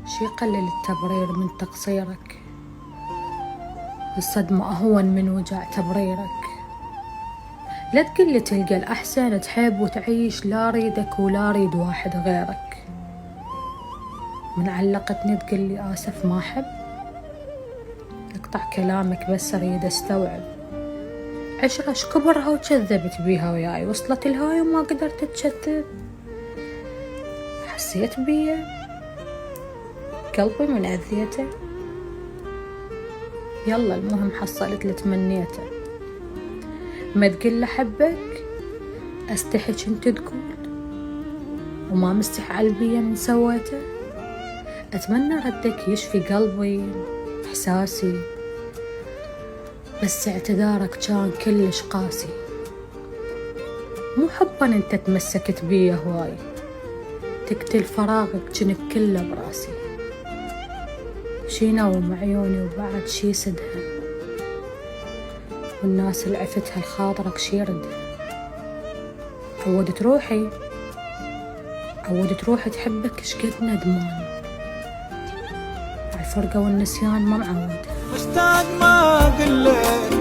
شي قلل التبرير من تقصيرك، الصدمة أهون من وجع تبريرك. لا تقلي تلقى الأحسن تحب وتعيش، لا ريدك ولا ريد واحد غيرك. من علقتني تقلي آسف ما أحب، اقطع كلامك بس أريد أستوعب. عشرة كبرها وكذبت بيها وياي، وصلت الهاي وما قدرت تكذب. حسيت بيه قلبي من أذيته، يلا المهم حصلت اللي تمنيته. ما تقول أحبك أستحي كنت تقول، وما مستح قلبي من سويته. أتمنى ردك يشفي قلبي إحساسي، بس اعتذارك كان كلش قاسي. مو حبا انت تمسكت بيه هواي، تقتل فراغك جنك كله براسي. شي نوم عيوني وبعد شي سدها، والناس اللي عفتها لخاطرك شي ردها. عودت روحي تحبك شقد ندمان، عالفرقة والنسيان ما معودة. مشتاق ما قلت